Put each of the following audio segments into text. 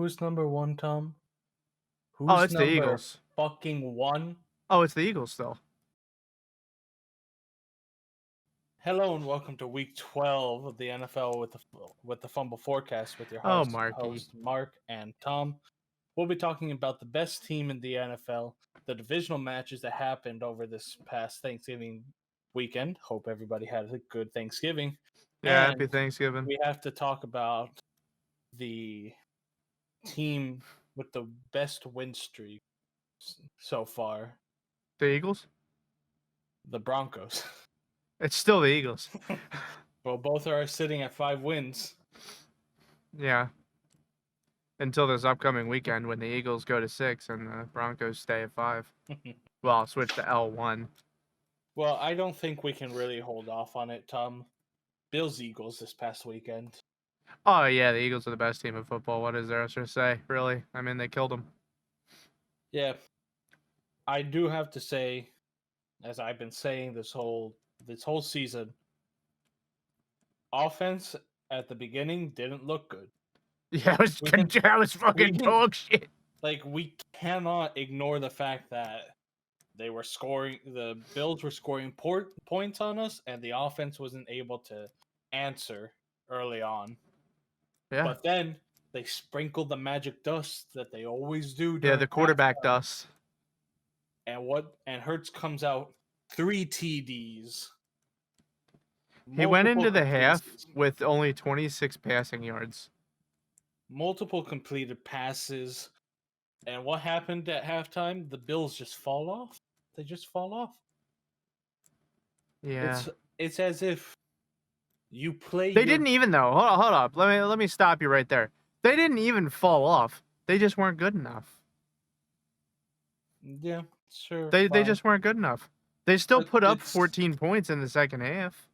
Who's number one, Tom? Oh, Who's it's the number Eagles. fucking one? Oh, it's the Eagles still. Hello and welcome to Week 12 of the NFL with the Fumble Forecast with your Oh, host Marky. Mark and Tom. We'll be talking about the best team in the NFL, the divisional matches that happened over this past Thanksgiving weekend. Hope everybody had a good Thanksgiving. Yeah, And happy Thanksgiving. we have to talk about the team with the best win streak so far, The Eagles? the Broncos. It's still the Eagles. Well, both are sitting at 5 wins. Yeah. Until this upcoming weekend when the Eagles go to 6 and the Broncos stay at 5. Well, I'll switch to L1. Well, I don't think we can really hold off on it, Tom. Bills Eagles this past weekend. Oh, yeah, the Eagles are the best team in football. What is there else to say, really? I mean, they killed them. Yeah. I do have to say, as I've been saying this whole season, offense at the beginning didn't look good. Yeah, I was fucking dog shit. Like, we cannot ignore the fact that the Bills were scoring points on us, and the offense wasn't able to answer early on. Yeah. But then they sprinkled the magic dust that they always do. Yeah, the quarterback halftime. dust. And Hurts comes out 3 TDs. He went Multiple into the half completions. with only 26 passing yards. Multiple completed passes. And what happened at halftime? The Bills just fall off. They just fall off. Yeah. It's as if you play. They didn't even though. Hold up. Let me stop you right there. They didn't even fall off. They just weren't good enough. Yeah, sure. They just weren't good enough. They still put up It's 14 points in the second half.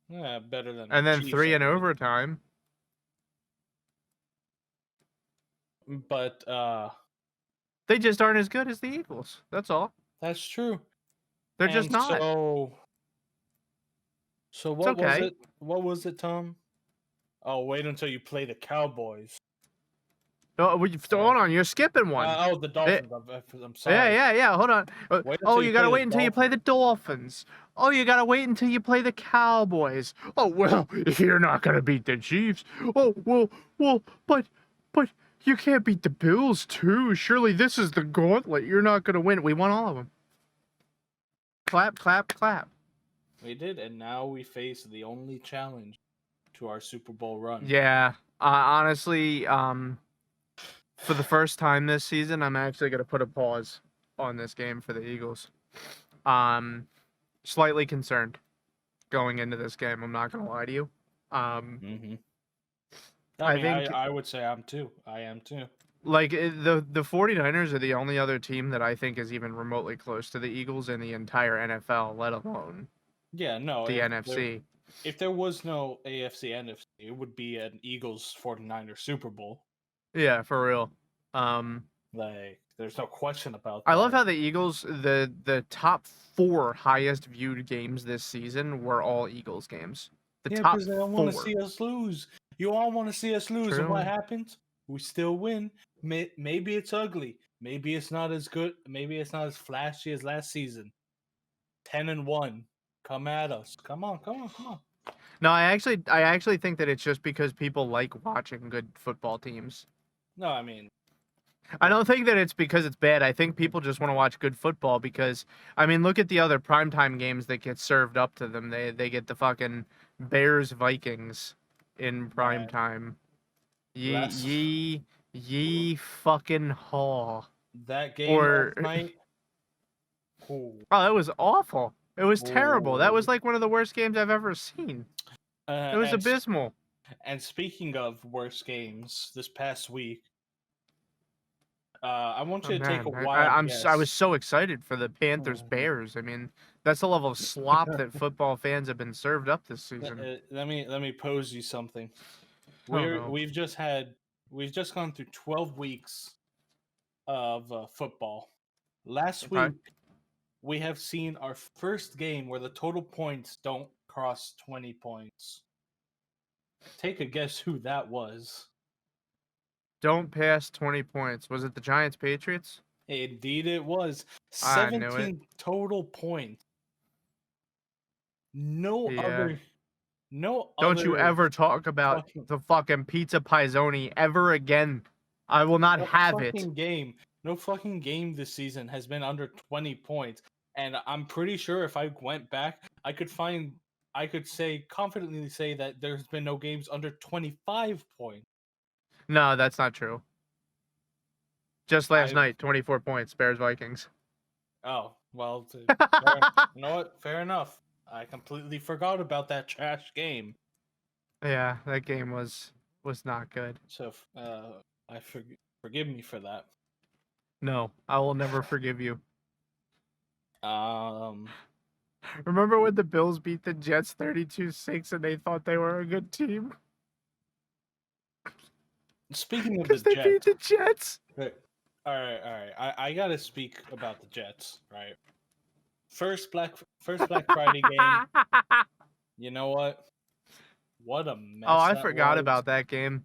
yeah, better than And then Chiefs, 3 in I think. overtime. But They just aren't as good as the Eagles. That's all. that's true. They're just not. So It's what was okay. it? What was it, Tom? Oh, wait until you play the Cowboys. Oh, hold on, you're skipping one. The Dolphins. I'm sorry. Yeah. Hold on. Wait Oh, until you you gotta play wait the until you play the Dolphins. Oh, you gotta wait until you play the Cowboys. Oh well, you're not gonna beat the Chiefs. Oh but you can't beat the Bills too. Surely this is the gauntlet. You're not gonna win. We won all of them. Clap, clap, clap. We did, and now we face the only challenge to our Super Bowl run. Yeah. Honestly, for the first time this season, I'm actually gonna put a pause on this game for the Eagles. Slightly concerned going into this game. I'm not gonna lie to you. Mm-hmm. I think I would say I am too. like the 49ers are the only other team that I think is even remotely close to the Eagles in the entire NFL, let alone the NFC. If there was no AFC NFC, it would be an Eagles 49ers Super Bowl. Yeah, for real. There's no question about I that. love how the Eagles, the top 4 highest viewed games this season were all Eagles games. The top because they don't 4. want to see us lose. You all want to see us lose, and what happens? We still win. Maybe it's ugly. Maybe it's not as good. Maybe it's not as flashy as last season. 10-1. Come at us. Come on. No, I actually think that it's just because people like watching good football teams. No, I mean, I don't think that it's because it's bad. I think people just want to watch good football because, I mean, look at the other primetime games that get served up to them. They get the fucking Bears Vikings in primetime. Ye fucking haw. That game last night. Oh, that was awful. It was terrible. That was like one of the worst games I've ever seen. It was abysmal. And speaking of worst games, this past week, I want you to take a wild guess. I was so excited for the Panthers Bears. I mean, that's the level of slop that football fans have been served up this season. Let me pose you something. We've just gone through 12 weeks of football. Last week we have seen our first game where the total points don't cross 20 points. Take a guess who that was. Don't pass 20 points. Was it the Giants Patriots? Indeed, it was I knew it. 17 total points. No Yeah. other. No Don't you other ever talk about fucking the fucking pizza pizzoni ever again. I will not no have it. fucking game. No fucking game this season has been under 20 points. And I'm pretty sure if I went back, I could confidently say that there's been no games under 25 points. No, that's not true. Just last I night, 24 points, Bears Vikings. Oh, well, you know what? Fair enough. I completely forgot about that trash game. Yeah, that game was not good. So, forgive me for that. No, I will never forgive you. Um, Remember when the Bills beat the Jets 32-6 and they thought they were a good team? Speaking of the Because they beat Jets, the Jets. all right. I gotta speak about the Jets, right? First Black Friday game. You know what? What a Oh, mess I that forgot was. about that game.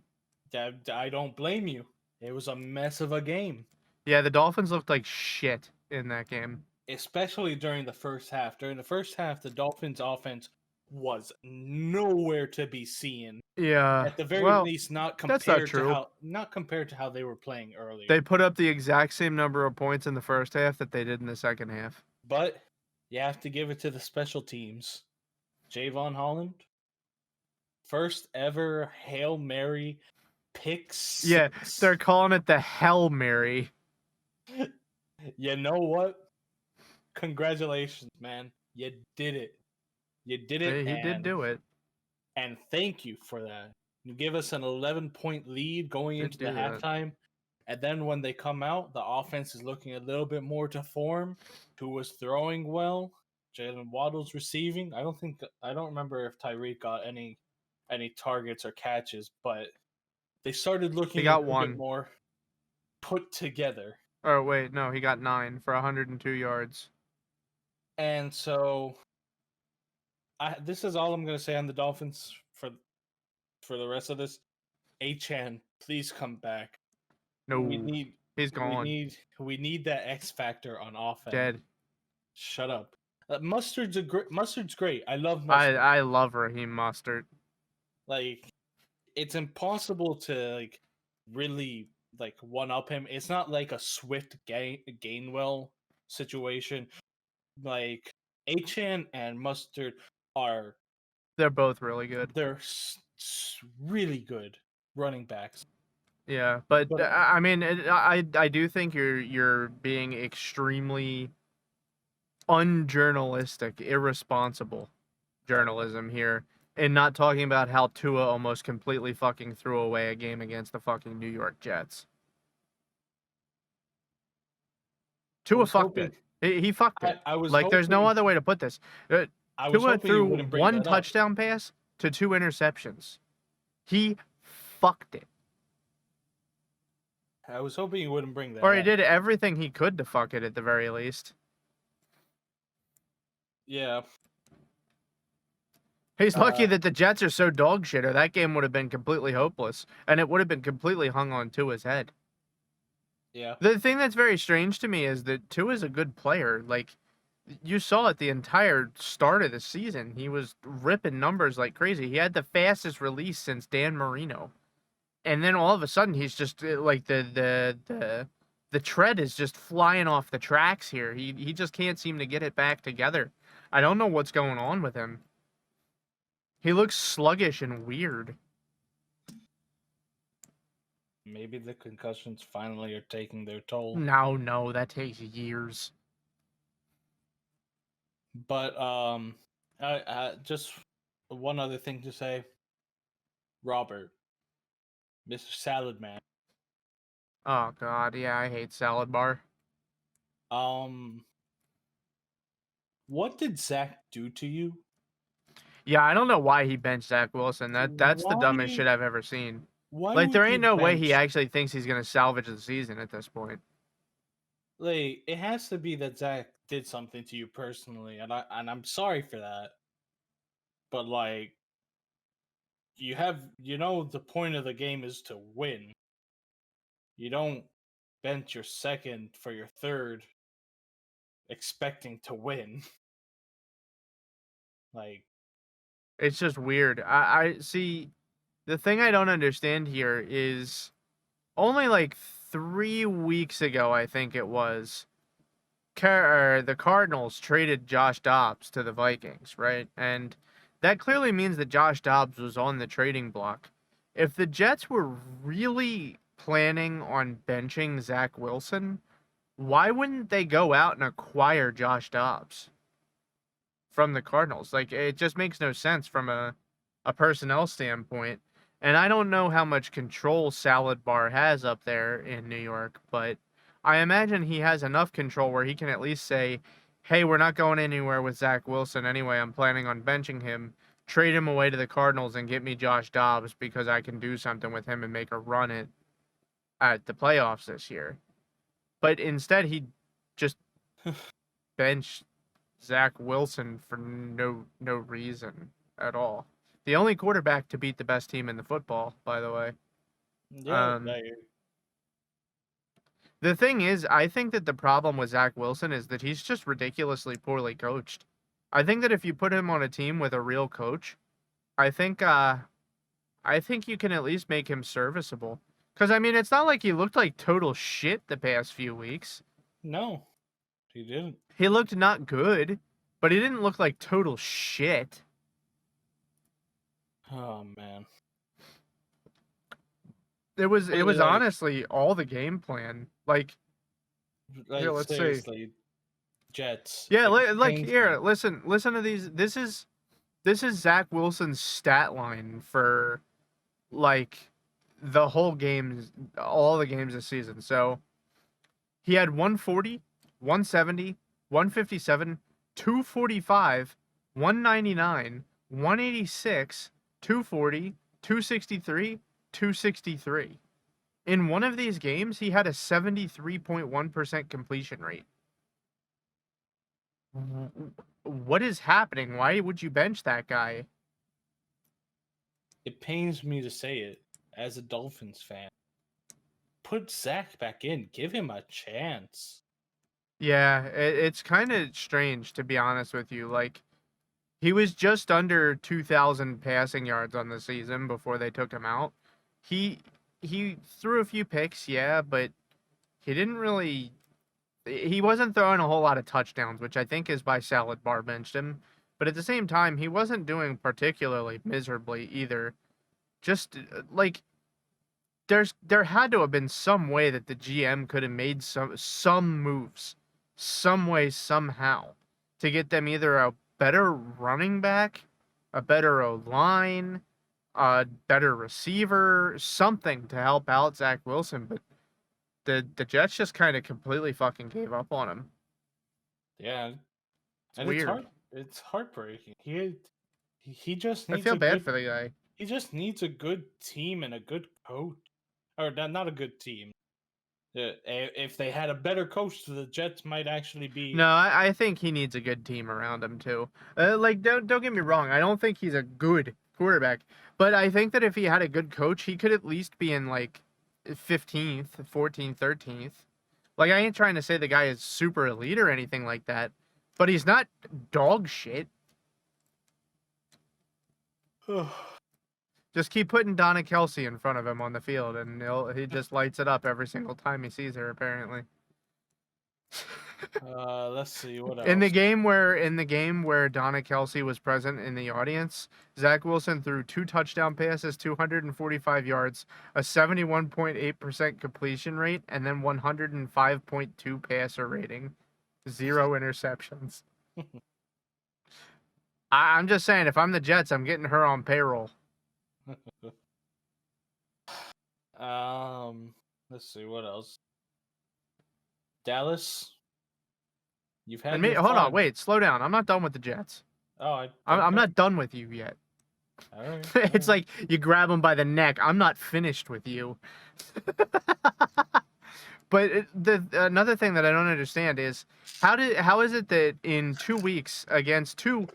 I don't blame you. It was a mess of a game. Yeah, the Dolphins looked like shit in that game. Especially during the first half. During the first half, the Dolphins' offense was nowhere to be seen. Yeah, At the very well, least, that's not true. not compared to how they were playing earlier. They put up the exact same number of points in the first half that they did in the second half. But you have to give it to the special teams. Javon Holland, first ever Hail Mary pick Yeah, six. they're calling it the Hell Mary. You know what? Congratulations, man. You did it. You did it, He did do it. and thank you for that. You give us an 11-point lead going Did into the do that. halftime, and then when they come out, the offense is looking a little bit more to form. Who was throwing well? Jalen Waddle's receiving. I don't remember if Tyreek got any targets or catches, but they started He looking a got little bit one. more put together. Oh wait, no, he got 9 for 102 yards. And so, this is all I'm going to say on the Dolphins for the rest of this. Achan, please come back. No, We need he's gone. we need that X factor on offense. Dead. Shut up. Mustard's great. I love Mustard. I love Raheem Mostert. Like, it's impossible to really one up him. It's not like a Swift Gainwell situation. Like, Achan and Mustard They're both really good. they're really good running backs. Yeah, but But I mean, I do think you're being extremely unjournalistic, irresponsible journalism here, and not talking about how Tua almost completely fucking threw away a game against the fucking New York Jets. Tua fucked it. He fucked it. I was like, there's no hoping other way to put this. I was Tua hoping you threw wouldn't bring one that up. touchdown pass to 2 interceptions. He fucked it. I was hoping you wouldn't bring that Or he up. did everything he could to fuck it at the very least. Yeah. He's lucky that the Jets are so dog shit, or that game would have been completely hopeless, and it would have been completely hung on Tua's head. Yeah. The thing that's very strange to me is that Tua's a good player. Like, you saw it the entire start of the season. He was ripping numbers like crazy. He had the fastest release since Dan Marino. And then all of a sudden he's just like the tread is just flying off the tracks here. He just can't seem to get it back together. I don't know what's going on with him. He looks sluggish and weird. Maybe the concussions finally are taking their toll. No, that takes years. But just one other thing to say. Robert, Mr. Salad Man. Oh god, yeah, I hate Salad Bar. What did Zach do to you? Yeah, I don't know why he benched Zach Wilson. That's the dumbest Why? shit I've ever seen. Why Like, there would ain't you no way he bench? actually thinks he's gonna salvage the season at this point. Like, it has to be that Zach did something to you personally, and I'm sorry for that. But like, the point of the game is to win. You don't bench your second for your third expecting to win. Like, it's just weird. I see. The thing I don't understand here is only like 3 weeks ago, I think it was, the Cardinals traded Josh Dobbs to the Vikings, right? And that clearly means that Josh Dobbs was on the trading block. If the Jets were really planning on benching Zach Wilson, why wouldn't they go out and acquire Josh Dobbs from the Cardinals? Like, it just makes no sense from a personnel standpoint. And I don't know how much control Salad Bar has up there in New York, but I imagine he has enough control where he can at least say, hey, we're not going anywhere with Zach Wilson anyway. I'm planning on benching him. Trade him away to the Cardinals and get me Josh Dobbs because I can do something with him and make a run at the playoffs this year. But instead, he just benched Zach Wilson for no reason at all. The only quarterback to beat the best team in the football, by the way. yeah, The thing is, I think that the problem with Zach Wilson is that he's just ridiculously poorly coached. I think that if you put him on a team with a real coach, I think you can at least make him serviceable. Because, I mean, it's not like he looked like total shit the past few weeks. No, he didn't. He looked not good, but he didn't look like total shit. Oh man. It was honestly all the game plan. Like here, let's seriously, see. Jets. Yeah, here, listen to these. This is Zach Wilson's stat line for like the whole games, all the games this season. So he had 140, 170, 157, 245, 199, 186, 240, 263, 263. In one of these games, he had a 73.1% completion rate. What is happening? Why would you bench that guy? It pains me to say it as a Dolphins fan. Put Zach back in. Give him a chance. Yeah, it's kind of strange, to be honest with you. Like, he was just under 2,000 passing yards on the season before they took him out. He threw a few picks, yeah, but he didn't really. He wasn't throwing a whole lot of touchdowns, which I think is why Salad Bar benched him. But at the same time, he wasn't doing particularly miserably either. Just like there had to have been some way that the GM could have made some moves, some way, somehow, to get them either a better running back, a better O-line, a better receiver, something to help out Zach Wilson. But the Jets just kind of completely fucking gave up on him. Yeah, it's weird. It's heartbreaking. He just needs. I feel bad for the guy. He just needs a good team and a good coach, or not a good team. If they had a better coach, the Jets might actually be. No, I think he needs a good team around him too. Like don't get me wrong. I don't think he's a good quarterback, but I think that if he had a good coach, he could at least be in like 15th, 14th, 13th. Like, I ain't trying to say the guy is super elite or anything like that, but he's not dog shit. Just keep putting Donna Kelsey in front of him on the field, and he just lights it up every single time he sees her, apparently. Let's see what else. In the game where Donna Kelsey was present in the audience, Zach Wilson threw 2 touchdown passes, 245 yards, a 71.8% completion rate, and then 105.2 passer rating, 0 interceptions. I'm just saying, if I'm the Jets, I'm getting her on payroll. Let's see what else. Dallas. You've had. Hold on, wait, slow down. I'm not done with the Jets. Oh, I'm not done with you yet. All right. It's like you grab him by the neck. I'm not finished with you. But another thing that I don't understand is how is it that in 2 weeks against 2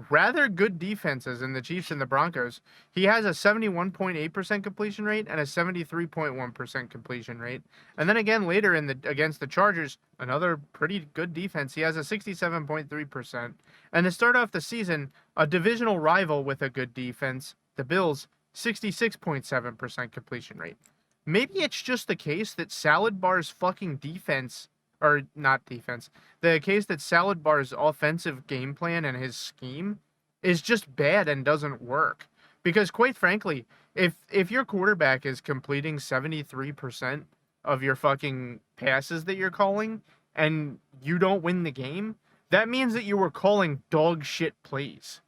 rather good defenses in the Chiefs and the Broncos. He has a 71.8% completion rate and a 73.1% completion rate. And then again later against the Chargers, another pretty good defense. He has a 67.3%. And to start off the season, a divisional rival with a good defense, the Bills, 66.7% completion rate. Maybe it's just the case that Salad Bar's fucking defense, or not defense, the case that Salad Bar's offensive game plan and his scheme is just bad and doesn't work. Because quite frankly, if your quarterback is completing 73% of your fucking passes that you're calling and you don't win the game, that means that you were calling dog shit plays.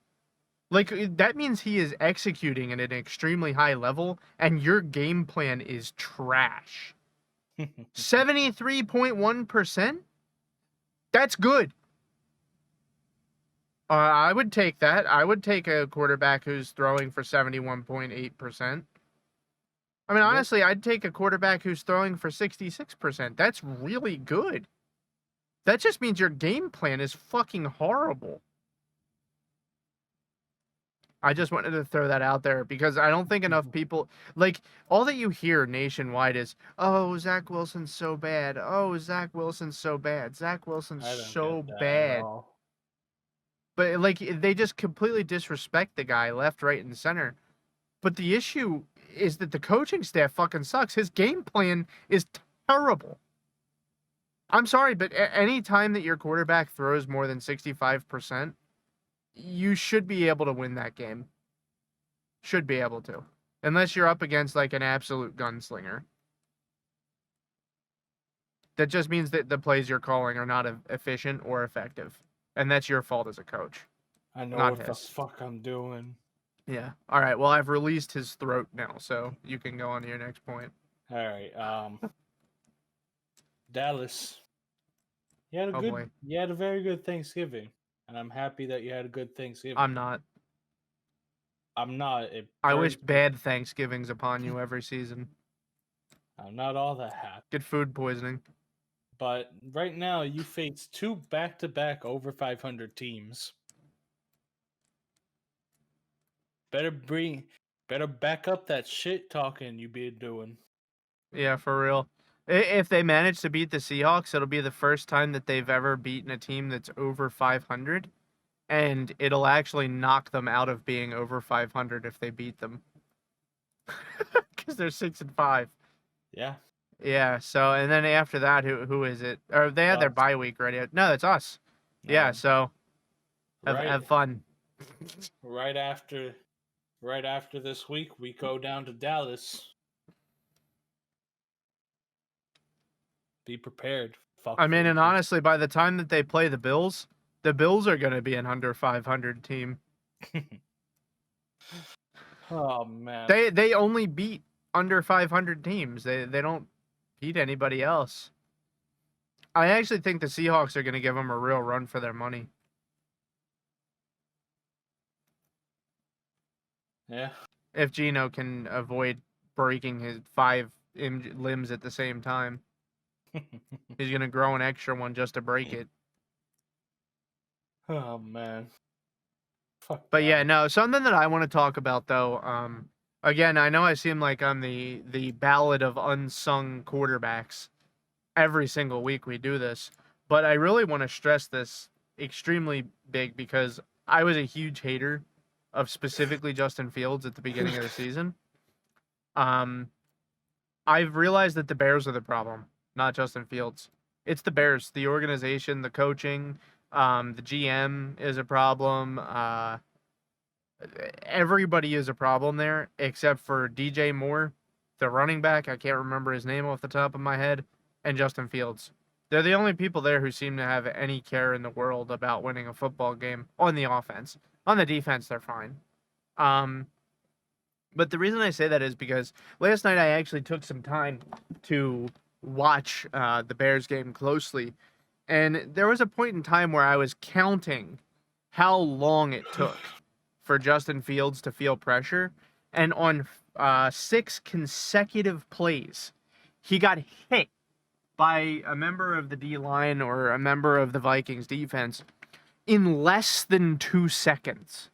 Like, that means he is executing at an extremely high level and your game plan is trash. 73.1%? That's good. I would take that. I would take a quarterback who's throwing for 71.8%. I mean, honestly, I'd take a quarterback who's throwing for 66%. That's really good. That just means your game plan is fucking horrible. I just wanted to throw that out there because I don't think enough people, like, all that you hear nationwide is, oh, Zach Wilson's so bad. Oh, Zach Wilson's so bad. Zach Wilson's so bad. But, like, they just completely disrespect the guy left, right, and center. But the issue is that the coaching staff fucking sucks. His game plan is terrible. I'm sorry, but any time that your quarterback throws more than 65%, you should be able to win that game. Should be able to. Unless you're up against, like, an absolute gunslinger. That just means that the plays you're calling are not efficient or effective. And that's your fault as a coach. I know what the fuck I'm doing. Yeah. All right. Well, I've released his throat now, so you can go on to your next point. All right. Dallas. You had a very good Thanksgiving, and I'm happy that you had a good Thanksgiving. I'm not. I wish bad Thanksgivings upon you every season. I'm not all that happy. Get food poisoning. But right now, you face 2 back-to-back over 500 teams. Better back up that shit talking you be doing. Yeah, for real. If they manage to beat the Seahawks, it'll be the first time that they've ever beaten a team that's over 500, and it'll actually knock them out of being over 500 if they beat them. Because they're 6-5. Yeah. Yeah, so, and then after that, who is it? Or they had their bye week ready. No, it's us. Yeah, so have fun. Right after this week, we go down to Dallas. Be prepared. I mean, and honestly, by the time that they play the Bills are going to be an under 500 team. Oh, man. They only beat under 500 teams. They don't beat anybody else. I actually think the Seahawks are going to give them a real run for their money. Yeah. If Geno can avoid breaking his 5 limbs at the same time. He's going to grow an extra one just to break it. Oh, man. Fuck. But yeah, no, something that I want to talk about, though, again, I know I seem like I'm the ballad of unsung quarterbacks. Every single week we do this. But I really want to stress this extremely big because I was a huge hater of specifically Justin Fields at the beginning of the season. I've realized that the Bears are the problem, not Justin Fields. It's the Bears, the organization, the coaching, the GM is a problem. Everybody is a problem there, except for DJ Moore, the running back. I can't remember his name off the top of my head, and Justin Fields. They're the only people there who seem to have any care in the world about winning a football game on the offense. On the defense, they're fine. But the reason I say that is because last night I actually took some time to watch the Bears game closely. And there was a point in time where I was counting how long it took for Justin Fields to feel pressure. And on 6 consecutive plays, he got hit by a member of the D-line or a member of the Vikings defense in less than 2 seconds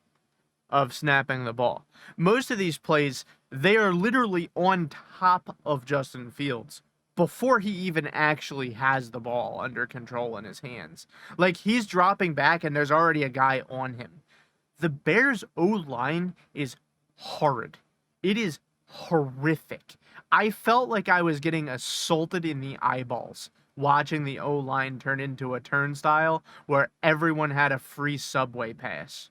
of snapping the ball. Most of these plays, they are literally on top of Justin Fields before he even actually has the ball under control in his hands. Like, he's dropping back and there's already a guy on him. The Bears' O-line is horrid. It is horrific. I felt like I was getting assaulted in the eyeballs watching the O-line turn into a turnstile where everyone had a free subway pass.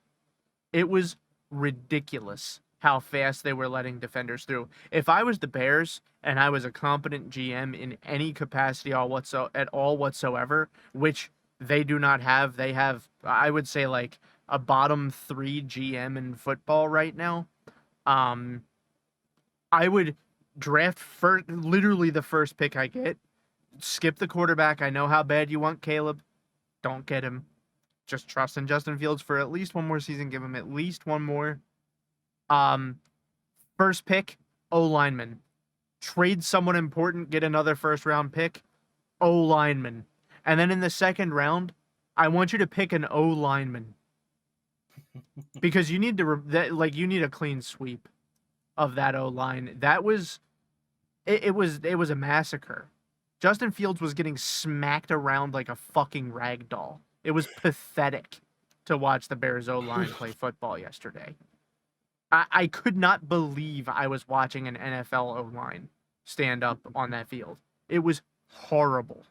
It was ridiculous how fast they were letting defenders through. If I was the Bears and I was a competent GM in any capacity at all whatsoever, which they do not have, they have, I would say, like a bottom 3 GM in football right now. I would draft literally the first pick I get. Skip the quarterback. I know how bad you want Caleb. Don't get him. Just trust in Justin Fields for at least one more season. Give him at least one more. First pick, O-lineman. Trade someone important, get another first-round pick, O-lineman. And then in the second round, I want you to pick an O-lineman. Because you need you need a clean sweep of that O-line. That was it was a massacre. Justin Fields was getting smacked around like a fucking rag doll. It was pathetic to watch the Bears O-line play football yesterday. I could not believe I was watching an NFL O-line stand up on that field. It was horrible.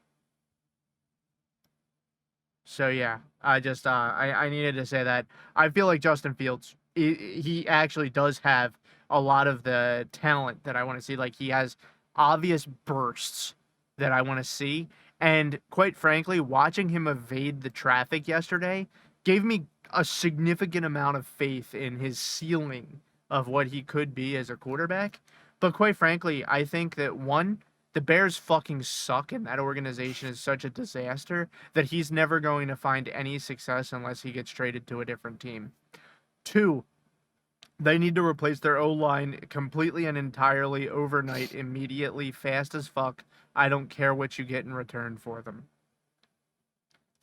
So yeah, I just I needed to say that. I feel like Justin Fields, he actually does have a lot of the talent that I want to see. Like, he has obvious bursts that I want to see. And quite frankly, watching him evade the traffic yesterday gave me a significant amount of faith in his ceiling of what he could be as a quarterback. But quite frankly, I think that, one, the Bears fucking suck, and that organization is such a disaster that he's never going to find any success unless he gets traded to a different team. 2, they need to replace their O-line completely and entirely overnight, immediately, fast as fuck. I don't care what you get in return for them.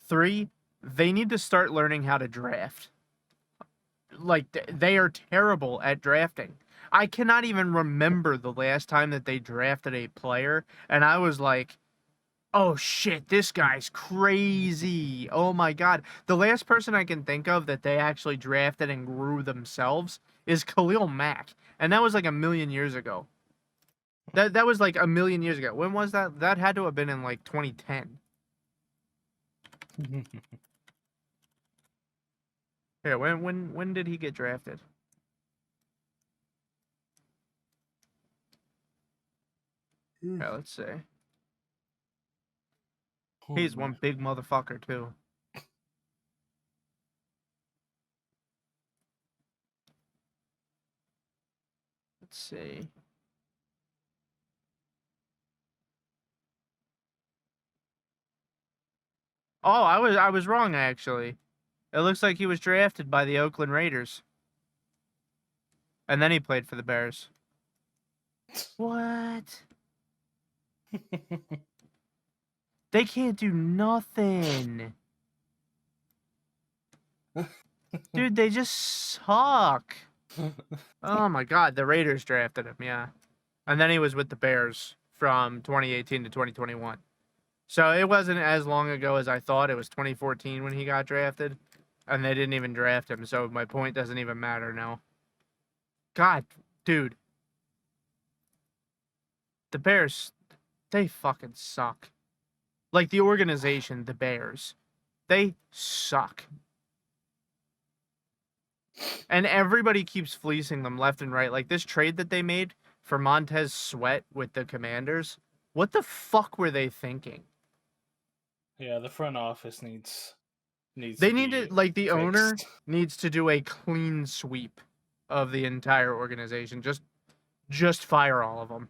3, they need to start learning how to draft. Like, they are terrible at drafting. I cannot even remember the last time that they drafted a player, and I was like, oh shit, this guy's crazy. Oh my god. The last person I can think of that they actually drafted and grew themselves is Khalil Mack, and that was like a million years ago. That was like a million years ago. When was that? That had to have been in like 2010. Yeah, when did he get drafted? Yeah, let's see. He's one big motherfucker too. Let's see. Oh, I was wrong actually. It looks like he was drafted by the Oakland Raiders. And then he played for the Bears. What? They can't do nothing. Dude, they just suck. Oh my god, the Raiders drafted him, yeah. And then he was with the Bears from 2018 to 2021. So it wasn't as long ago as I thought. It was 2014 when he got drafted. And they didn't even draft him, so my point doesn't even matter now. God, dude. The Bears, they fucking suck. Like, the organization, the Bears, they suck. And everybody keeps fleecing them left and right. Like, this trade that they made for Montez Sweat with the Commanders, what the fuck were they thinking? Yeah, the front office needs they need to, like, the fixed. owner needs to do a clean sweep of the entire organization. Just fire all of them.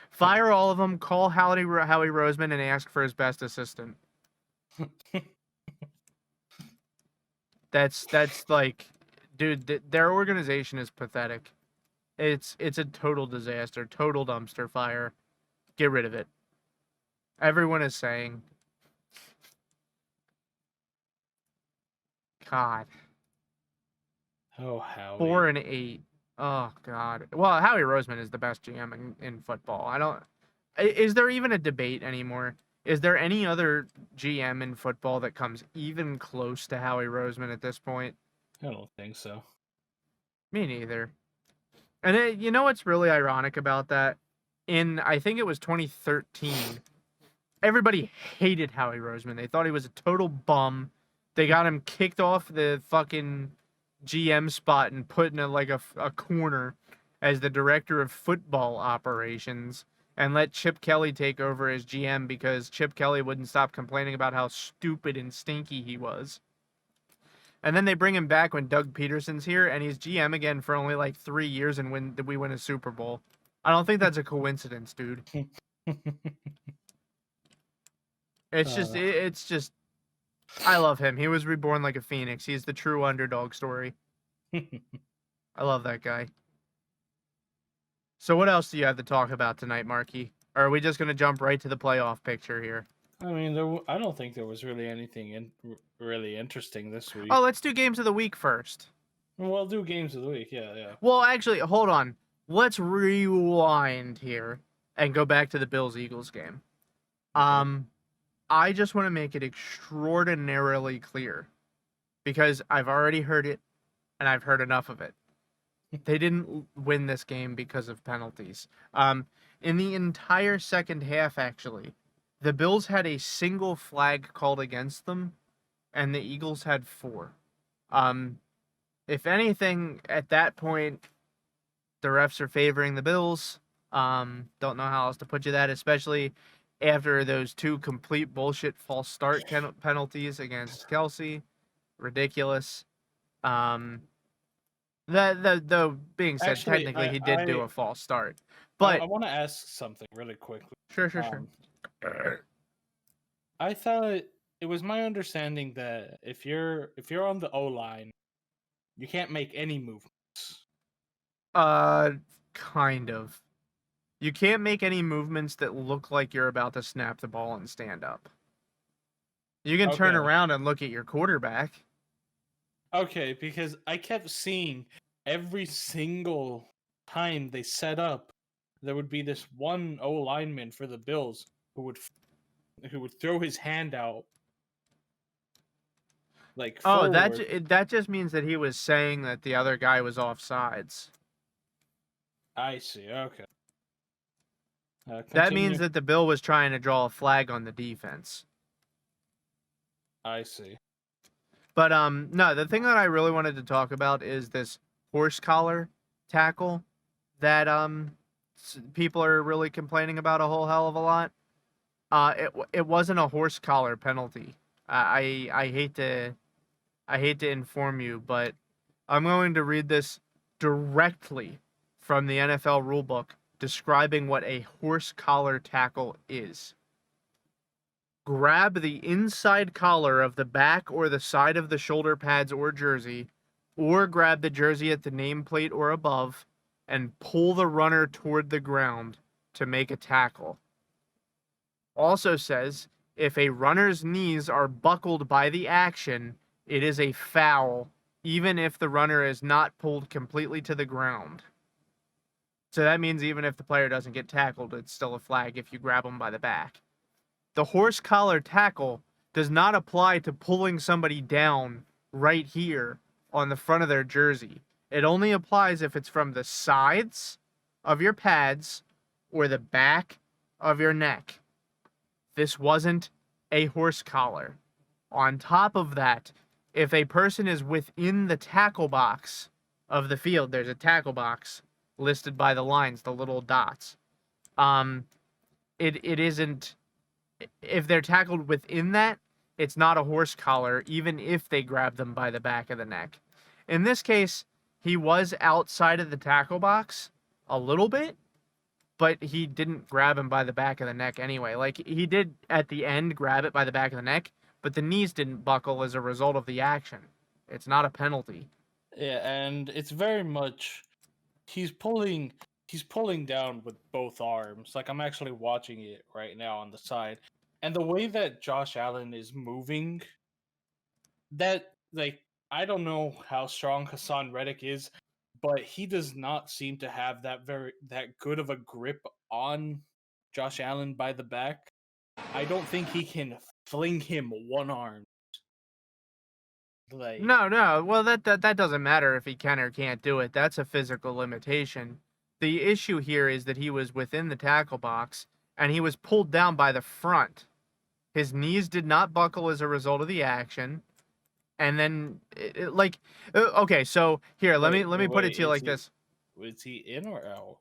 Fire all of them, call Howie Roseman and ask for his best assistant. That's like, dude, their organization is pathetic. It's a total disaster, total dumpster fire. Get rid of it. Everyone is saying. God. Oh, Howie. 4-8. Oh God. Well, Howie Roseman is the best GM in football. I don't. Is there even a debate anymore? Is there any other GM in football that comes even close to Howie Roseman at this point? I don't think so. Me neither. And you know what's really ironic about that? I think it was 2013, everybody hated Howie Roseman. They thought he was a total bum. They got him kicked off the fucking GM spot and put in a corner as the director of football operations and let Chip Kelly take over as GM because Chip Kelly wouldn't stop complaining about how stupid and stinky he was. And then they bring him back when Doug Peterson's here, and he's GM again for only like 3 years, and we win a Super Bowl. I don't think that's a coincidence, dude. It's just, I love him. He was reborn like a phoenix. He's the true underdog story. I love that guy. So what else do you have to talk about tonight, Marky? Or are we just going to jump right to the playoff picture here? I mean, I don't think there was really anything really interesting this week. Oh, let's do games of the week first. We'll do games of the week, yeah. Well, actually, hold on. Let's rewind here and go back to the Bills-Eagles game. I just want to make it extraordinarily clear because I've already heard it and I've heard enough of it. They didn't win this game because of penalties. In the entire second half, actually, the Bills had a single flag called against them, and the Eagles had 4. If anything, at that point, the refs are favoring the Bills. Don't know how else to put you that, especially after those 2 complete bullshit false start penalties against Kelsey. Ridiculous. Though being said, actually, technically he did do a false start. But I want to ask something really quickly. Sure. I thought it was my understanding that if you're on the O-line, you can't make any movements. Kind of. You can't make any movements that look like you're about to snap the ball and stand up. You can turn around and look at your quarterback. Okay, because I kept seeing every single time they set up, there would be this one O lineman for the Bills who would throw his hand out. Like forward. That just means that he was saying that the other guy was offsides. I see. Okay. That means that the Bill was trying to draw a flag on the defense. I see. But no, the thing that I really wanted to talk about is this horse collar tackle that people are really complaining about a whole hell of a lot. It wasn't a horse collar penalty. I hate to inform you, but I'm going to read this directly from the NFL rulebook describing what a horse collar tackle is. Grab the inside collar of the back or the side of the shoulder pads or jersey, or grab the jersey at the nameplate or above, and pull the runner toward the ground to make a tackle. Also says, if a runner's knees are buckled by the action, it is a foul, even if the runner is not pulled completely to the ground. So that means even if the player doesn't get tackled, it's still a flag if you grab them by the back. The horse collar tackle does not apply to pulling somebody down right here on the front of their jersey. It only applies if it's from the sides of your pads or the back of your neck. This wasn't a horse collar. On top of that, if a person is within the tackle box of the field, there's a tackle box listed by the lines, the little dots. It isn't. If they're tackled within that, it's not a horse collar, even if they grab them by the back of the neck. In this case, he was outside of the tackle box a little bit, but he didn't grab him by the back of the neck anyway. Like, he did at the end grab it by the back of the neck, but the knees didn't buckle as a result of the action. It's not a penalty. Yeah, and it's very much he's pulling down with both arms. Like, I'm actually watching it right now on the side. And the way that Josh Allen is moving, that, like, I don't know how strong Hassan Reddick is, but he does not seem to have that good of a grip on Josh Allen by the back. I don't think he can fling him one arm. Like, No. Well, that doesn't matter if he can or can't do it. That's a physical limitation. The issue here is that he was within the tackle box and he was pulled down by the front. His knees did not buckle as a result of the action. And then, okay, so here, let me put it to you like this. Was he in or out?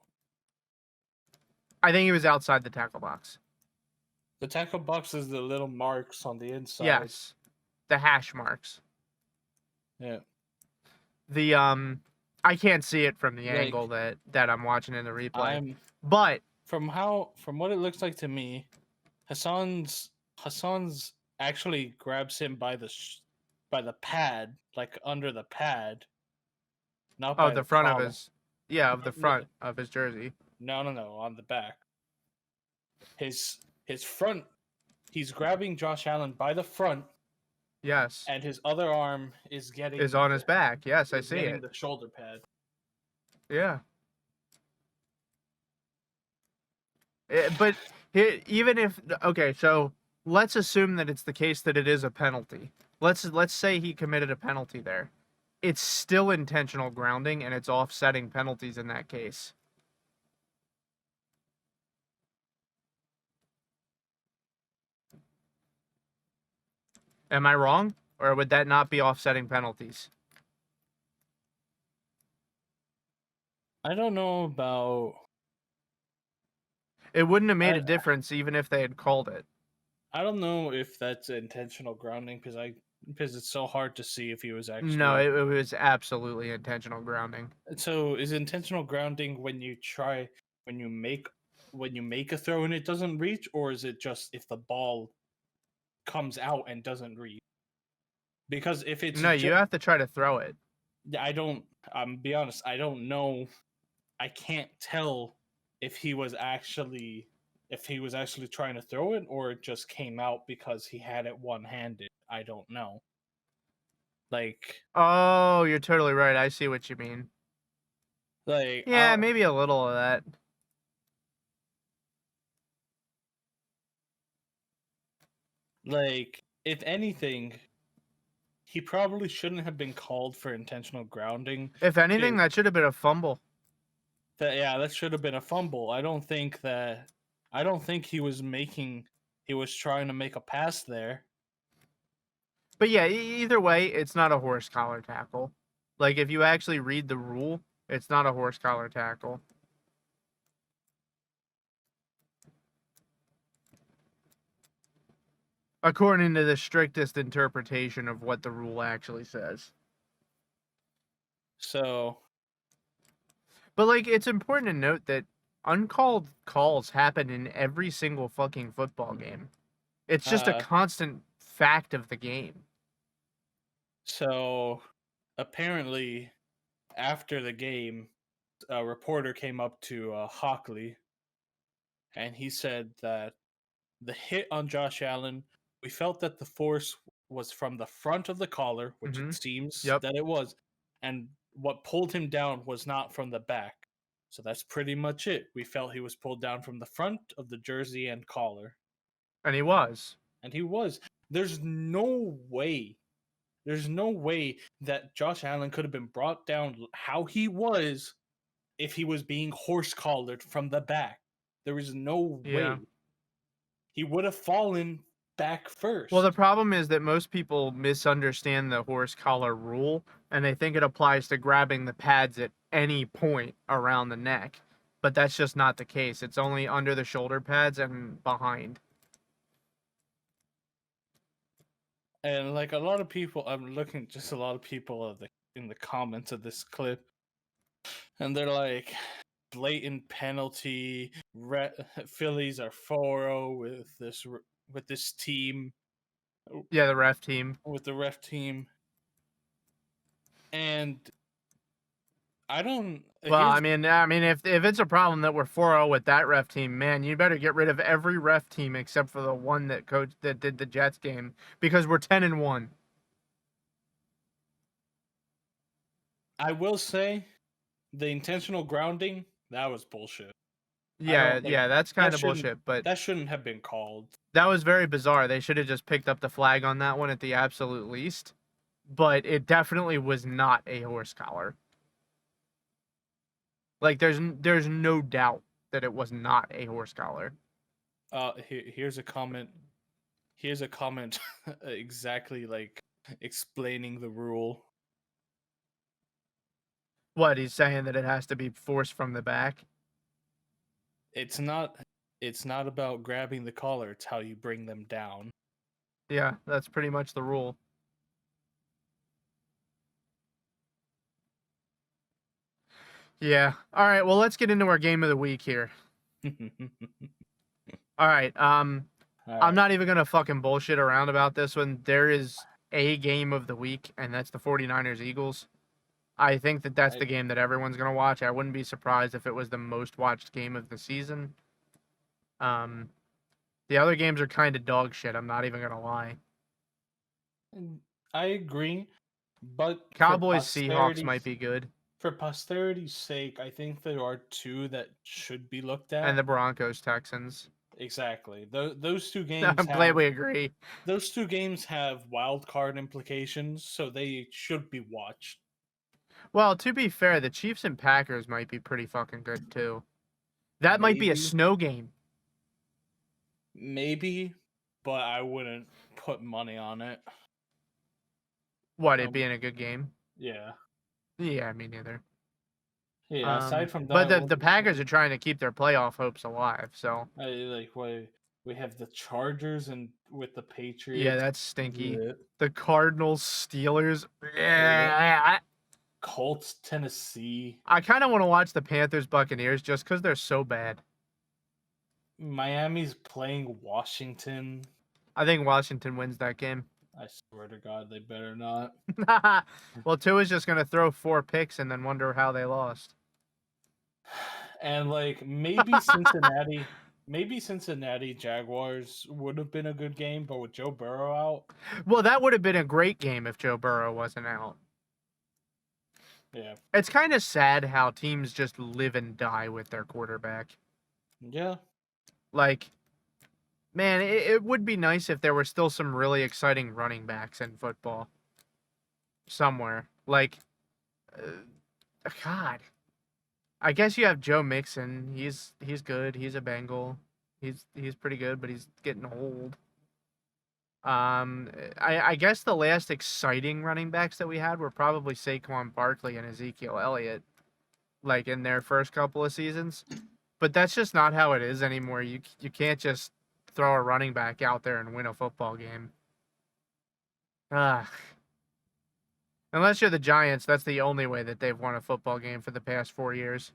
I think he was outside the tackle box. The tackle box is the little marks on the inside. Yes, the hash marks. Yeah. The I can't see it from the angle that I'm watching in the replay. But from what it looks like to me, Hassan's actually grabs him by the pad, like under the pad. Not by the front collar. of his of the front of his jersey. No, on the back. His front, he's grabbing Josh Allen by the front. Yes. And his other arm is on his back. Yes, I see it. The shoulder pad. Yeah. But even if okay, so let's assume that it's the case that it is a penalty. Let's say he committed a penalty there. It's still intentional grounding and it's offsetting penalties in that case. Am I wrong? Or would that not be offsetting penalties? I don't know about... It wouldn't have made a difference even if they had called it. I don't know if that's intentional grounding because it's so hard to see if he was actually... No, it was absolutely intentional grounding. So is intentional grounding when you make a throw and it doesn't reach, or is it just if the ball comes out and doesn't reach? Because if it's you have to try to throw it. I'm be honest, I don't know. I can't tell if he was actually trying to throw it or it just came out because he had it one-handed. I don't know. Like, oh, you're totally right. I see what you mean. Like, yeah, maybe a little of that. Like, if anything, he probably shouldn't have been called for intentional grounding. If anything, that should have been a fumble. That should have been a fumble. I don't think he was trying to make a pass there. But yeah, either way, it's not a horse collar tackle. Like, if you actually read the rule, it's not a horse collar tackle. According to the strictest interpretation of what the rule actually says. So... But, like, it's important to note that uncalled calls happen in every single fucking football game. It's just a constant fact of the game. So, apparently, after the game, a reporter came up to Hockley, and he said that the hit on Josh Allen, we felt that the force was from the front of the collar, which it seems that it was, and what pulled him down was not from the back. So that's pretty much it. We felt he was pulled down from the front of the jersey and collar. And he was. There's no way that Josh Allen could have been brought down how he was if he was being horse collared from the back. There is no way. He would have fallen back first. Well, the problem is that most people misunderstand the horse collar rule, and they think it applies to grabbing the pads at any point around the neck. But that's just not the case. It's only under the shoulder pads and behind. And like a lot of people, I'm looking just a lot of people in the comments of this clip, and they're like, blatant penalty. Phillies are 4-0 with this team. Yeah, the ref team. With the ref team. And I don't... Well, I mean, if it's a problem that we're 4-0 with that ref team, man, you better get rid of every ref team except for the one that did the Jets game, because we're 10-1. I will say the intentional grounding, that was bullshit. Yeah, that's kind of bullshit, but that shouldn't have been called. that was very bizarre. They should have just picked up the flag on that one at the absolute least. But it definitely was not a horse collar. Like there's no doubt that it was not a horse collar. Here's a comment. Here's a comment exactly like explaining the rule. What, he's saying that it has to be forced from the back? It's not about grabbing the collar, it's how you bring them down. Yeah, that's pretty much the rule. Yeah. All right, well, let's get into our game of the week here. All right. I'm not even going to fucking bullshit around about this one. There is a game of the week, and that's the 49ers Eagles. I think that that's the game that everyone's going to watch. I wouldn't be surprised if it was the most watched game of the season. The other games are kind of dog shit. I'm not even going to lie. I agree, but Cowboys Seahawks might be good. For posterity's sake, I think there are two that should be looked at. And the Broncos Texans. Exactly. Those two games. I'm glad we agree. Those two games have wild card implications, so they should be watched. Well, to be fair, the Chiefs and Packers might be pretty fucking good too. That might be a snow game. Maybe, but I wouldn't put money on it. What, it being a good game? Yeah. Yeah, me neither. Yeah, aside from that, but the Packers are trying to keep their playoff hopes alive. So we have the Chargers and with the Patriots. Yeah, that's stinky. Yeah. The Cardinals, Steelers. Yeah. Colts, Tennessee. I kind of want to watch the Panthers, Buccaneers just because they're so bad. Miami's playing Washington. I think Washington wins that game. I swear to God, they better not. Well, Tua's just going to throw 4 picks and then wonder how they lost. And maybe Cincinnati Jaguars would have been a good game, but with Joe Burrow out. Well, that would have been a great game if Joe Burrow wasn't out. Yeah. It's kind of sad how teams just live and die with their quarterback. Yeah. Like, man, it would be nice if there were still some really exciting running backs in football. Somewhere. Like, God. I guess you have Joe Mixon. He's good. He's a Bengal. He's pretty good, but he's getting old. I guess the last exciting running backs that we had were probably Saquon Barkley and Ezekiel Elliott, like in their first couple of seasons. But that's just not how it is anymore. You can't just throw a running back out there and win a football game. Unless you're the Giants, that's the only way that they've won a football game for the past 4 years.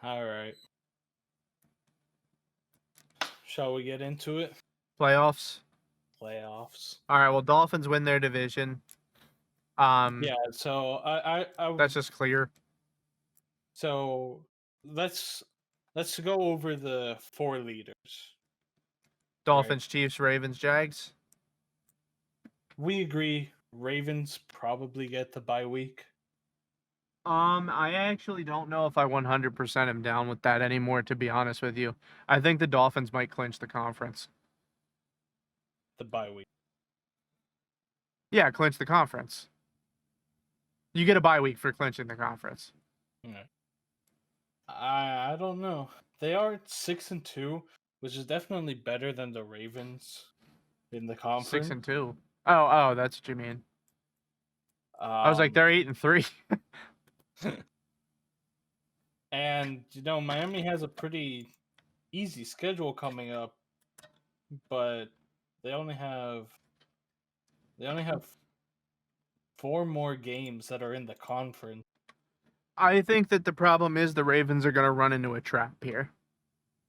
All right. Shall we get into it? Playoffs. All right, well, Dolphins win their division. Yeah, so I that's just clear. So let's go over the 4 leaders. Dolphins, right? Chiefs, Ravens, Jags. We agree Ravens probably get the bye week. I actually don't know if I 100% am down with that anymore, to be honest with you. I think the Dolphins might clinch the conference. The bye week. Yeah, clinch the conference. You get a bye week for clinching the conference. Yeah. I don't know. They are 6-2, which is definitely better than the Ravens in the conference. 6-2. Oh, that's what you mean. I was like, they're 8-3. And Miami has a pretty easy schedule coming up, but they only have 4 more games that are in the conference. I think that the problem is the Ravens are going to run into a trap here.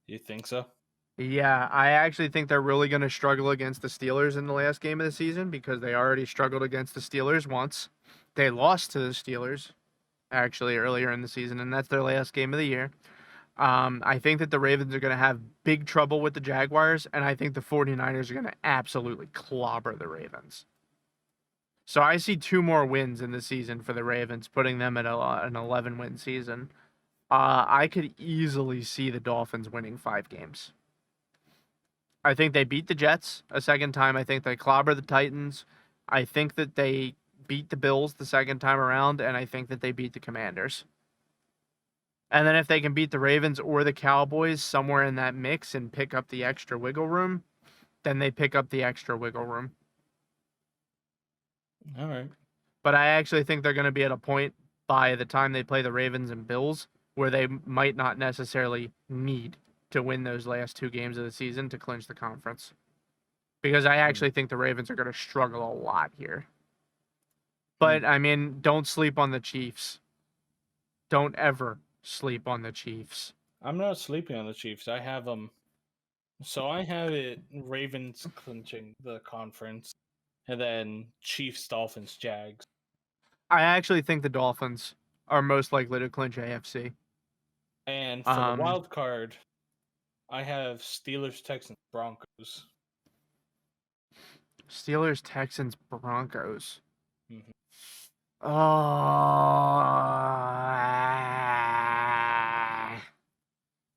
You think so? Yeah, I actually think they're really going to struggle against the Steelers in the last game of the season because they already struggled against the Steelers once. They lost to the Steelers, actually, earlier in the season, and that's their last game of the year. I think that the Ravens are going to have big trouble with the Jaguars, and I think the 49ers are going to absolutely clobber the Ravens. So I see 2 more wins in the season for the Ravens, putting them at an 11-win season. I could easily see the Dolphins winning 5 games. I think they beat the Jets a second time. I think they clobber the Titans. I think that they beat the Bills the second time around, and I think that they beat the Commanders. And then if they can beat the Ravens or the Cowboys somewhere in that mix and pick up the extra wiggle room, then they pick up the extra wiggle room. All right. But I actually think they're going to be at a point by the time they play the Ravens and Bills where they might not necessarily need to win those last 2 games of the season to clinch the conference. Because I actually think the Ravens are going to struggle a lot here. But, I mean, don't sleep on the Chiefs. Don't ever sleep on the Chiefs. I'm not sleeping on the Chiefs. I have them. So I have it Ravens clinching the conference, and then Chiefs, Dolphins, Jags. I actually think the Dolphins are most likely to clinch AFC. And for the wild card, I have Steelers, Texans, Broncos. Steelers, Texans, Broncos. Mm-hmm.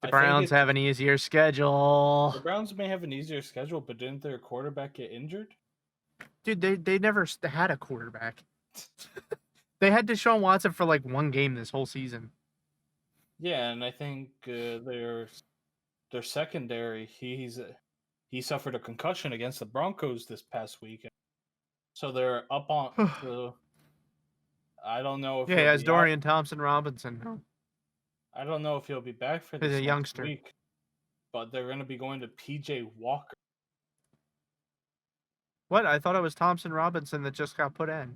The Browns have an easier schedule. The Browns may have an easier schedule, but didn't their quarterback get injured? Dude, they never had a quarterback. They had Deshaun Watson for like 1 game this whole season. Yeah, and I think their secondary, he suffered a concussion against the Broncos this past week, so they're up on the. I don't know if he has Dorian Thompson Robinson. I don't know if he'll be back for this next week, but they're going to be going to PJ Walker. What? I thought it was Thompson Robinson that just got put in.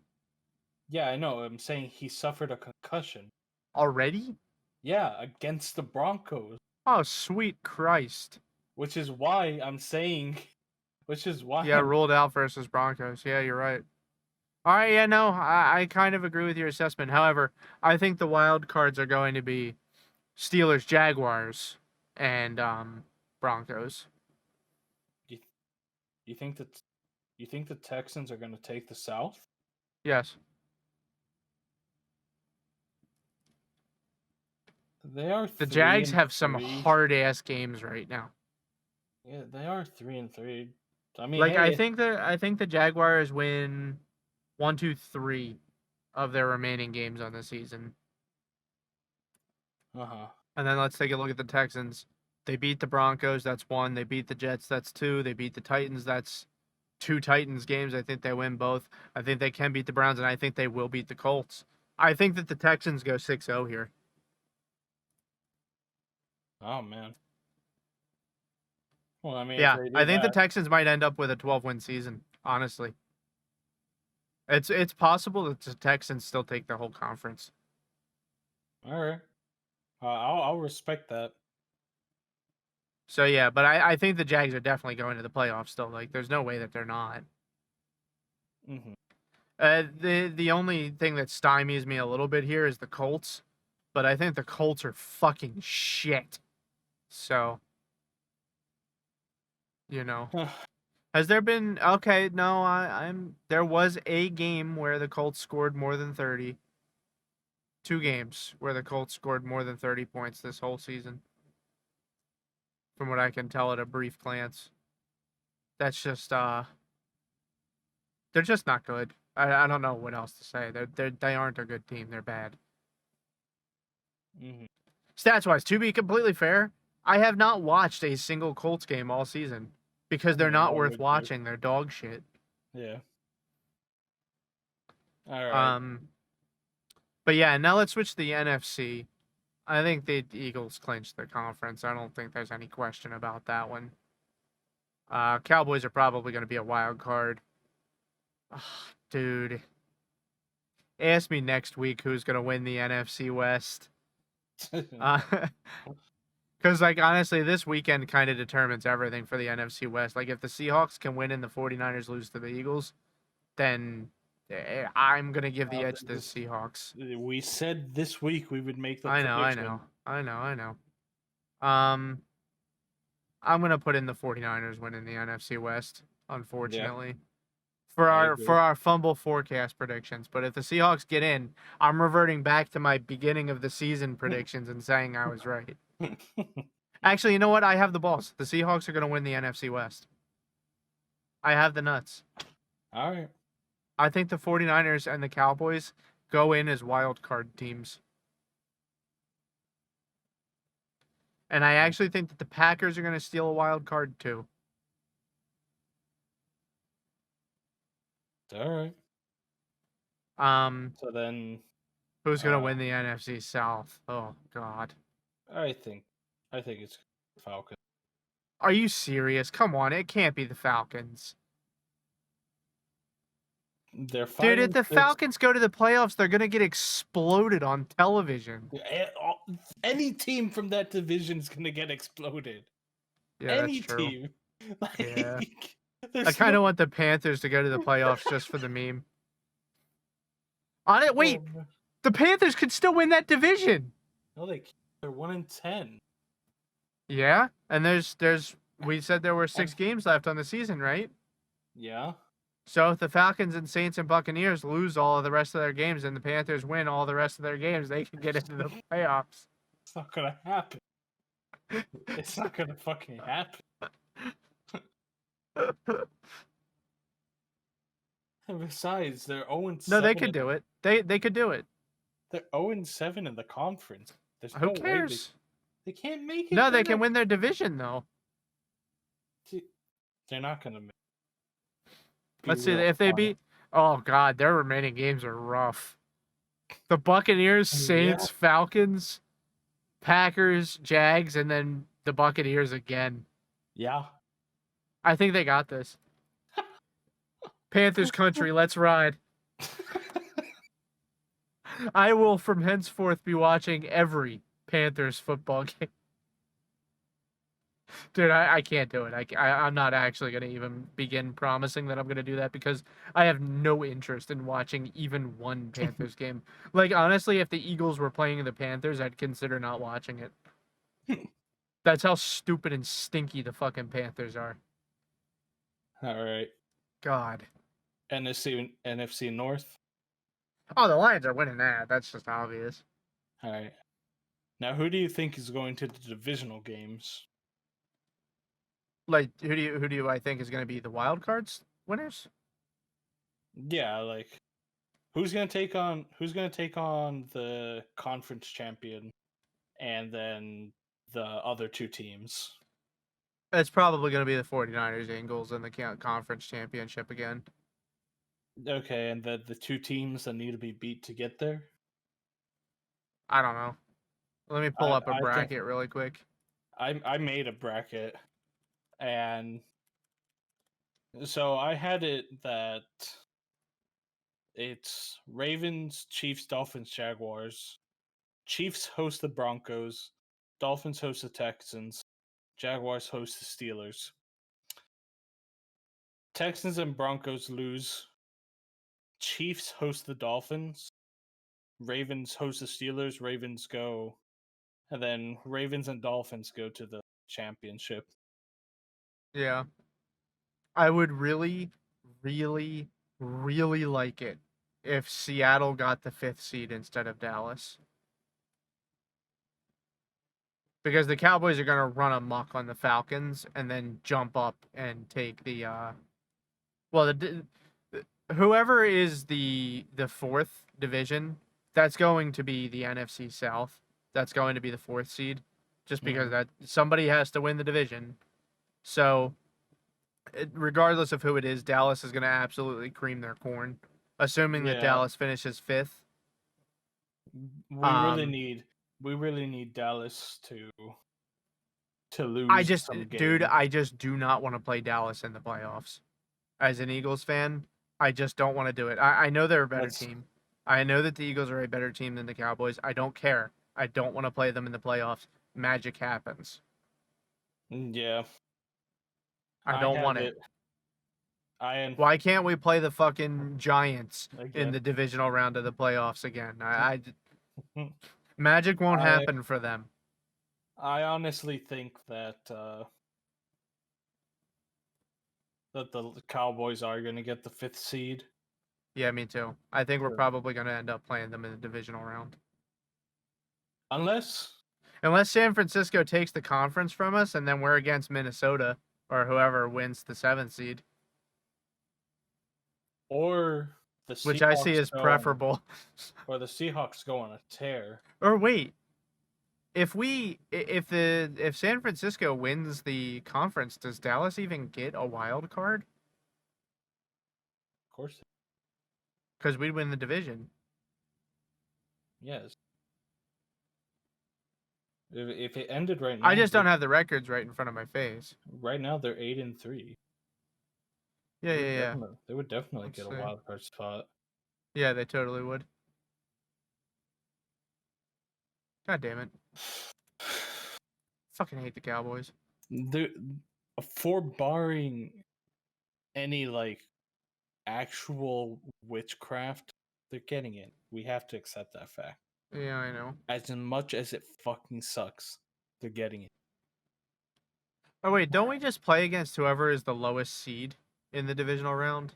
Yeah, I know. I'm saying he suffered a concussion. Already? Yeah, against the Broncos. Oh, sweet Christ. Which is why I'm saying... Yeah, ruled out versus Broncos. Yeah, you're right. All right, yeah, no, I kind of agree with your assessment. However, I think the wild cards are going to be Steelers, Jaguars, and Broncos. You think the Texans are going to take the South? Yes. They are. The Jags have some hard ass games right now. Yeah, they are 3-3. I mean, like, hey, I think the Jaguars win 1, 2, 3 of their remaining games on the season. And then let's take a look at the Texans. They beat the Broncos, that's 1. They beat the Jets, that's 2. They beat the Titans, that's 2 Titans games. I think they win both. I think they can beat the Browns, and I think they will beat the Colts. I think that the Texans go 6-0 here. Oh, man. Well, I mean, yeah, I think the Texans might end up with a 12-win season, honestly. It's possible that the Texans still take the whole conference. All right. I'll respect that. So, yeah, but I think the Jags are definitely going to the playoffs still. Like, there's no way that they're not. Mm-hmm. The only thing that stymies me a little bit here is the Colts. But I think the Colts are fucking shit. So, you know. Has there been... Okay, no, there was a game where the Colts scored more than 30. 2 games where the Colts scored more than 30 points this whole season. From what I can tell at a brief glance. That's just, they're just not good. I don't know what else to say. They aren't a good team. They're bad. Mm-hmm. Stats-wise, to be completely fair, I have not watched a single Colts game all season. Because they're not worth watching. They're dog shit. Yeah. All right. But yeah, now let's switch to the NFC. I think the Eagles clinched the conference. I don't think there's any question about that one. Cowboys are probably going to be a wild card. Dude. Ask me next week who's going to win the NFC West. Because, like, honestly, this weekend kind of determines everything for the NFC West. Like, if the Seahawks can win and the 49ers lose to the Eagles, then I'm going to give the edge to the Seahawks. We said this week we would make the prediction. I know. I'm going to put in the 49ers winning the NFC West, unfortunately. for I our agree. fumble forecast predictions. But if the Seahawks get in, I'm reverting back to my beginning of the season predictions and saying I was right. Actually, you know what? I have the balls. The Seahawks are going to win the NFC West. I have the nuts. All right. I think the 49ers and the Cowboys go in as wild card teams. And I actually think that the Packers are going to steal a wild card too. All right. Um, So then, who's going to win the NFC South? Oh God. I think it's Falcons. Are you serious? Come on, it can't be the Falcons. They're Dude, if fighting the this. Falcons go to the playoffs, they're going to get exploded on television. Any team from that division is gonna get exploded. Yeah, that's Any true. team. Like, Yeah. I there's kind of no. want the Panthers to go to the playoffs just for the meme. On it, wait, Oh, the Panthers could still win that division. no, they're 1-10. Yeah, and we said there were 6 games left on the season, right? Yeah. So if the Falcons and Saints and Buccaneers lose all of the rest of their games and the Panthers win all the rest of their games, they can get into the playoffs. It's not gonna happen. It's not gonna fucking happen. And besides, they're 0-7. No, they could do it. They could do it. They're 0-7 in the conference. There's Who no way cares? they can't make it. No, they can win their division though. They're not gonna make. Let's see if they beat. Oh God, their remaining games are rough. The Buccaneers, Saints, Falcons, Packers, Jags, and then the Buccaneers again. Yeah. I think they got this. Panthers country, let's ride. I will from henceforth be watching every Panthers football game. Dude, I can't do it. I'm not actually going to even begin promising that I'm going to do that because I have no interest in watching even one Panthers game. Like, honestly, if the Eagles were playing the Panthers, I'd consider not watching it. That's how stupid and stinky the fucking Panthers are. All right. God. NFC North. Oh, the Lions are winning that. That's just obvious. All right. Now, who do you think is going to the divisional games? Like, who do I think is going to be the wild cards winners? Yeah, like who's going to take on the conference champion and then the other two teams? It's probably going to be the 49ers, Eagles, in the conference championship again. Okay, and the two teams that need to be beat to get there? I don't know. Let me pull up a bracket really quick. I made a bracket, and so I had it that it's Ravens, Chiefs, Dolphins, Jaguars. Chiefs host the Broncos. Dolphins host the Texans. Jaguars host the Steelers. Texans and Broncos lose. Chiefs host the Dolphins. Ravens host the Steelers. Ravens go. And then Ravens and Dolphins go to the championship. Yeah. I would really, really, really like it if Seattle got the 5th seed instead of Dallas. Because the Cowboys are going to run amok on the Falcons and then jump up and take the whoever is the 4th division, that's going to be the NFC South. That's going to be the 4th seed just because that somebody has to win the division. So regardless of who it is, Dallas is going to absolutely cream their corn, assuming that Dallas finishes 5th. We really need Dallas to lose. I just do not want to play Dallas in the playoffs. As an Eagles fan, I just don't want to do it. I know they're a better team. I know that the Eagles are a better team than the Cowboys. I don't care. I don't want to play them in the playoffs. Magic happens. Yeah. I don't want it. Why can't we play the fucking Giants in the divisional round of the playoffs again? Magic won't happen for them. I honestly think that that the Cowboys are going to get the 5th seed. Yeah, me too. I think we're probably going to end up playing them in the divisional round. Unless San Francisco takes the conference from us, and then we're against Minnesota or whoever wins the 7th seed. Or the Seahawks, which I see as preferable. Or the Seahawks go on a tear. Or wait, if San Francisco wins the conference, does Dallas even get a wild card? Of course. Because we'd win the division. Yes. If it ended right now, I just don't have the records right in front of my face. Right now they're 8-3. Yeah. They would definitely get a wild card spot. Yeah, they totally would. God damn it. Fucking hate the Cowboys. For barring any like actual witchcraft, they're getting it. We have to accept that fact. Yeah, I know. As much as it fucking sucks, they're getting it. Oh wait, don't we just play against whoever is the lowest seed in the divisional round?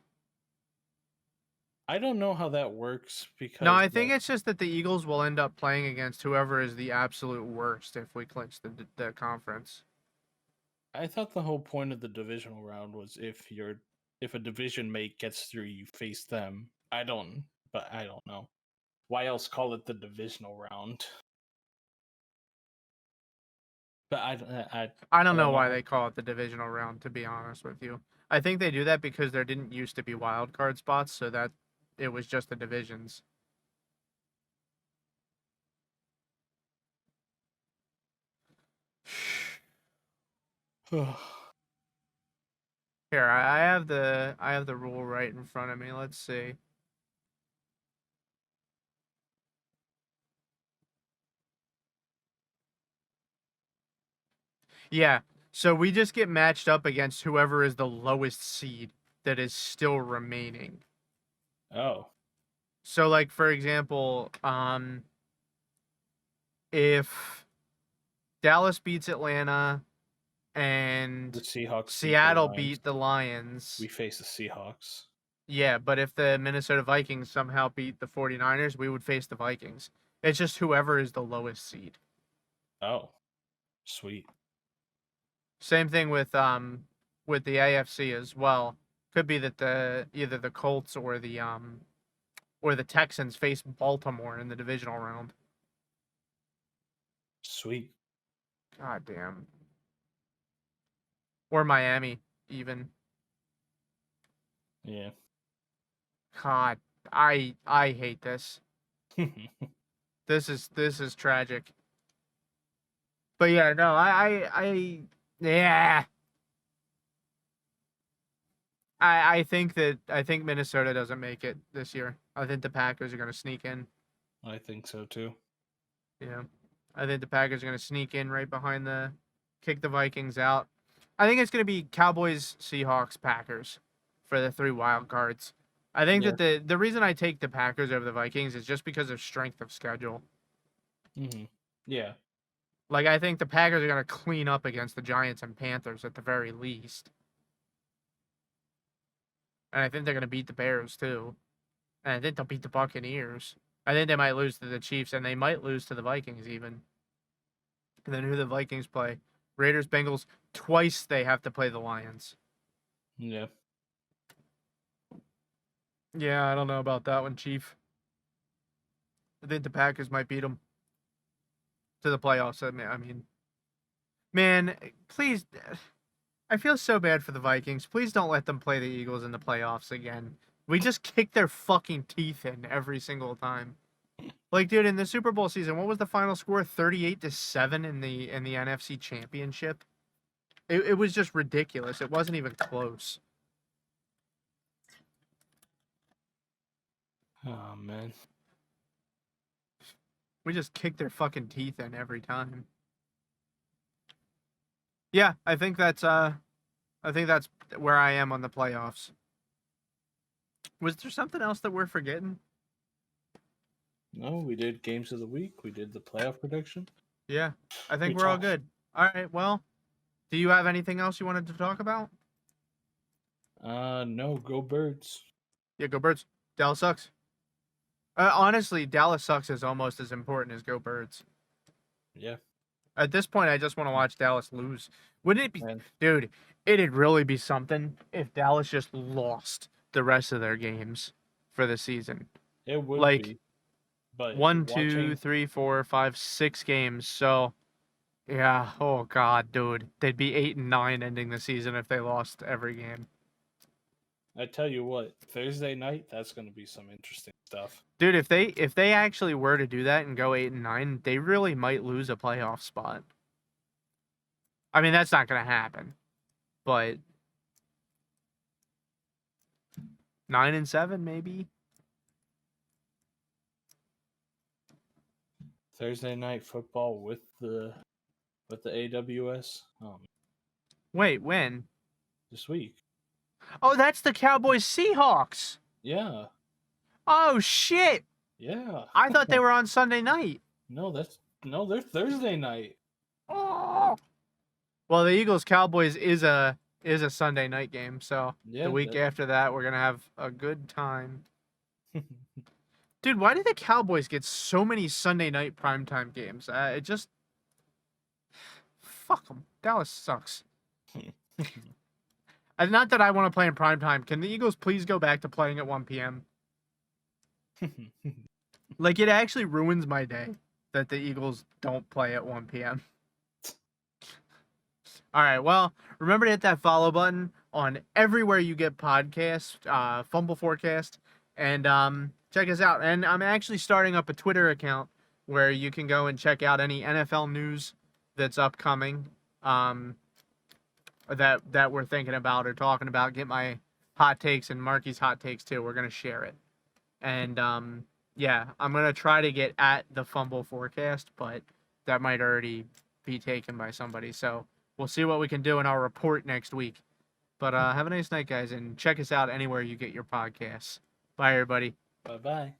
I don't know how that works because... No, I think it's just that the Eagles will end up playing against whoever is the absolute worst if we clinch the conference. I thought the whole point of the divisional round was if a division mate gets through, you face them. I don't know. Why else call it the divisional round? But I don't know why they call it the divisional round, to be honest with you. I think they do that because there didn't used to be wild card spots, so that it was just the divisions. Here, I have the rule right in front of me. Let's see. Yeah, so we just get matched up against whoever is the lowest seed that is still remaining. Oh. So, like, for example, if Dallas beats Atlanta and the Seahawks Seattle beat the Lions, we face the Seahawks. Yeah, but if the Minnesota Vikings somehow beat the 49ers, we would face the Vikings. It's just whoever is the lowest seed. Oh, sweet. Same thing with the AFC as well. Could be that either the Colts or the Texans face Baltimore in the divisional round. Sweet. God damn. Or Miami, even. Yeah. God, I hate this. This is tragic. But yeah, no, yeah. I think Minnesota doesn't make it this year. I think the Packers are going to sneak in. I think so too. Yeah. I think the Packers are going to sneak in right behind kick the Vikings out. I think it's going to be Cowboys, Seahawks, Packers for the 3 wild cards. I think that the reason I take the Packers over the Vikings is just because of strength of schedule. Mm-hmm. Yeah. Like, I think the Packers are going to clean up against the Giants and Panthers at the very least. And I think they're going to beat the Bears, too. And I think they'll beat the Buccaneers. I think they might lose to the Chiefs, and they might lose to the Vikings, even. And then who the Vikings play? Raiders, Bengals. Twice they have to play the Lions. Yeah. Yeah, I don't know about that one, Chief. I think the Packers might beat them to the playoffs. I mean, man, please. I feel so bad for the Vikings. Please don't let them play the Eagles in the playoffs again. We just kick their fucking teeth in every single time. Like, dude, in the Super Bowl season, what was the final score? 38-7 in the NFC Championship. It was just ridiculous. It wasn't even close. Oh man. We just kick their fucking teeth in every time. Yeah, I think that's where I am on the playoffs. Was there something else that we're forgetting? No, we did games of the week. We did the playoff prediction. Yeah, I think we're all good. All right, well, do you have anything else you wanted to talk about? No, go Birds. Yeah, go Birds. Dallas sucks. Honestly, Dallas sucks is almost as important as go Birds. Yeah. At this point, I just want to watch Dallas lose. Wouldn't it be, Man. dude? It'd really be something if Dallas just lost the rest of their games for the season. It would like, be. But 1, 2, 3, 4, 5, 6 games. So, yeah. Oh God, dude, they'd be 8-9 ending the season if they lost every game. I tell you what, Thursday night, that's going to be some interesting stuff. Dude, if they actually were to do that and go 8-9, they really might lose a playoff spot. I mean, that's not going to happen, but 9-7 maybe. Thursday night football with the AWS. Wait, when? This week. Oh, that's the Cowboys Seahawks. Yeah. Oh shit. Yeah. I thought they were on Sunday night. No, they're Thursday night. Oh. Well, the Eagles Cowboys is a Sunday night game, so the week after that we're gonna have a good time. Dude, why do the Cowboys get so many Sunday night primetime games? It just fuck them. Dallas sucks. And not that I want to play in primetime. Can the Eagles please go back to playing at 1 p.m.? Like, it actually ruins my day that the Eagles don't play at 1 p.m. All right, well, remember to hit that follow button on everywhere you get podcasts, Fumble Forecast, and check us out. And I'm actually starting up a Twitter account where you can go and check out any NFL news that's upcoming. That we're thinking about or talking about. Get my hot takes and Marky's hot takes too. We're gonna share it, and yeah, I'm gonna try to get at the Fumble Forecast, but that might already be taken by somebody. So we'll see what we can do, and I'll report next week. But have a nice night, guys, and check us out anywhere you get your podcasts. Bye, everybody. Bye-bye.